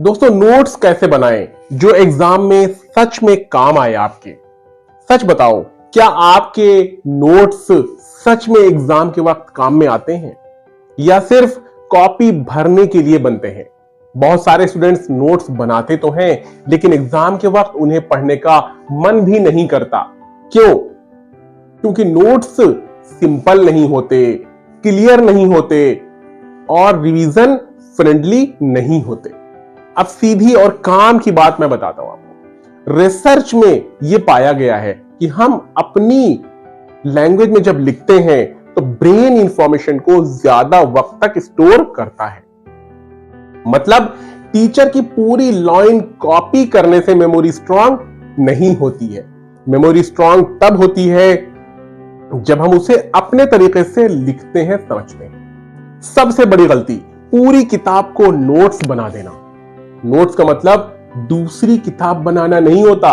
दोस्तों नोट्स कैसे बनाएं जो एग्जाम में सच में काम आए आपके। सच बताओ, क्या आपके नोट्स सच में एग्जाम के वक्त काम में आते हैं या सिर्फ कॉपी भरने के लिए बनते हैं? बहुत सारे स्टूडेंट्स नोट्स बनाते तो हैं लेकिन एग्जाम के वक्त उन्हें पढ़ने का मन भी नहीं करता। क्यों? क्योंकि नोट्स सिंपल नहीं होते, क्लियर नहीं होते और रिवीजन फ्रेंडली नहीं होते। अब सीधी और काम की बात मैं बताता हूं आपको। रिसर्च में यह पाया गया है कि हम अपनी लैंग्वेज में जब लिखते हैं तो ब्रेन इंफॉर्मेशन को ज्यादा वक्त तक स्टोर करता है। मतलब टीचर की पूरी लाइन कॉपी करने से मेमोरी स्ट्रांग नहीं होती है। मेमोरी स्ट्रांग तब होती है जब हम उसे अपने तरीके से लिखते हैं, समझते हैं। सबसे बड़ी गलती पूरी किताब को नोट्स बना देना। नोट्स का मतलब दूसरी किताब बनाना नहीं होता।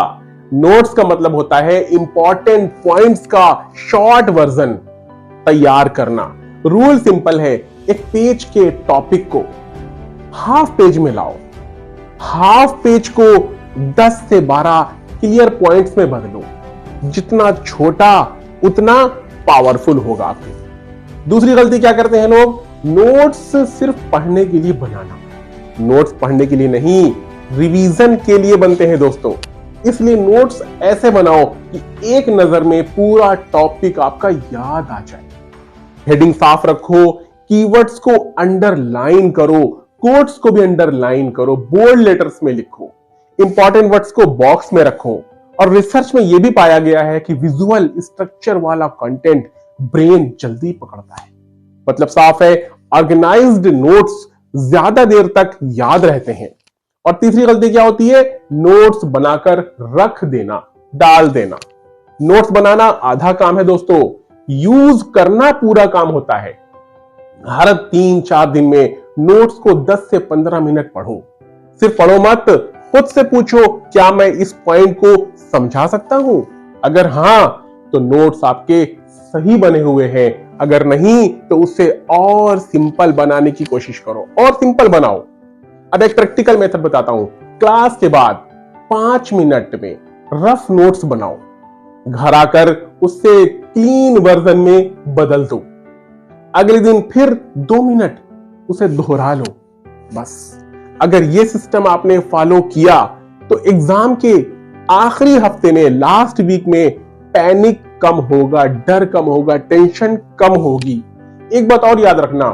नोट्स का मतलब होता है इंपॉर्टेंट पॉइंट्स का शॉर्ट वर्जन तैयार करना। रूल सिंपल है, एक पेज के टॉपिक को हाफ पेज में लाओ, हाफ पेज को 10 से 12 क्लियर पॉइंट्स में बदलो। जितना छोटा उतना पावरफुल होगा आपके। दूसरी गलती क्या करते हैं लोग? नोट्स सिर्फ पढ़ने के लिए बनाना। नोट्स पढ़ने के लिए नहीं, रिवीजन के लिए बनते हैं दोस्तों। इसलिए नोट्स ऐसे बनाओ कि एक नजर में पूरा टॉपिक आपका याद आ जाए। हेडिंग साफ रखो, कीवर्ड्स को अंडरलाइन करो, कोट्स को भी अंडरलाइन करो, बोल्ड लेटर्स में लिखो, इंपॉर्टेंट वर्ड्स को बॉक्स में रखो। और रिसर्च में यह भी पाया गया है कि विजुअल स्ट्रक्चर वाला कंटेंट ब्रेन जल्दी पकड़ता है। मतलब साफ है, ऑर्गेनाइज्ड नोट्स ज्यादा देर तक याद रहते हैं। और तीसरी गलती क्या होती है? नोट्स बनाकर रख देना, डाल देना। नोट्स बनाना आधा काम है दोस्तों, यूज करना पूरा काम होता है। हर 3-4 दिन में नोट्स को 10 से 15 मिनट पढ़ो। सिर्फ पढ़ो मत, खुद से पूछो, क्या मैं इस पॉइंट को समझा सकता हूं? अगर हां तो नोट्स आपके सही बने हुए हैं, अगर नहीं तो उसे और सिंपल बनाने की कोशिश करो और सिंपल बनाओ। अब एक प्रैक्टिकल मेथड बताता हूं। क्लास के बाद 5 मिनट में रफ नोट्स बनाओ, घर आकर उससे क्लीन वर्जन में बदल दो। अगले दिन फिर 2 मिनट उसे दोहरा लो। बस अगर यह सिस्टम आपने फॉलो किया तो एग्जाम के आखिरी हफ्ते में, लास्ट वीक में पैनिक कम होगा, डर कम होगा, टेंशन कम होगी। एक बात और याद रखना,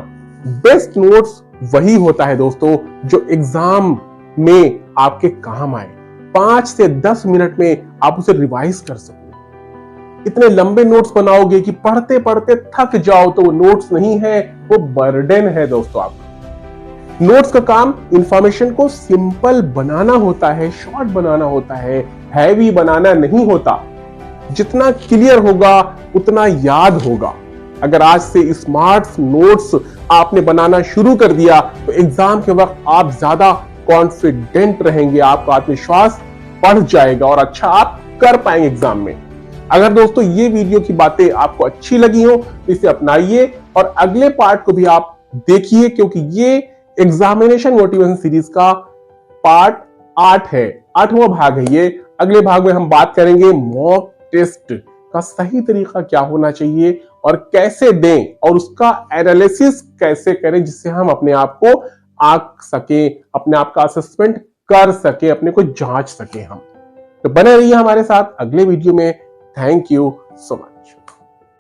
बेस्ट नोट्स वही होता है दोस्तों जो एग्जाम में आपके काम आए। 5 से 10 मिनट में आप उसे रिवाइज कर सको। इतने लंबे नोट्स बनाओगे कि पढ़ते पढ़ते थक जाओ तो वो नोट्स नहीं है, वो बर्डन है दोस्तों आपका। नोट्स का काम इंफॉर्मेशन को सिंपल बनाना होता है, शॉर्ट बनाना होता है, हैवी बनाना नहीं होता। जितना क्लियर होगा उतना याद होगा। अगर आज से स्मार्ट नोट्स आपने बनाना शुरू कर दिया तो एग्जाम के वक्त आप ज्यादा कॉन्फिडेंट रहेंगे, आपका आत्मविश्वास बढ़ जाएगा और अच्छा आप कर पाएंगे एग्जाम में। अगर दोस्तों ये वीडियो की बातें आपको अच्छी लगी हो तो इसे अपनाइए और अगले पार्ट को भी आप देखिए, क्योंकि ये एग्जामिनेशन मोटिवेशन सीरीज का पार्ट 8 है, 8वां भाग है ये। अगले भाग में हम बात करेंगे मॉक टेस्ट का सही तरीका क्या होना चाहिए और कैसे दें और उसका एनालिसिस कैसे करें जिससे हम अपने आप को आंक सके, अपने आप का असेसमेंट कर सके, अपने को जांच सके हम। तो बने रहिए हमारे साथ अगले वीडियो में। Thank you so much.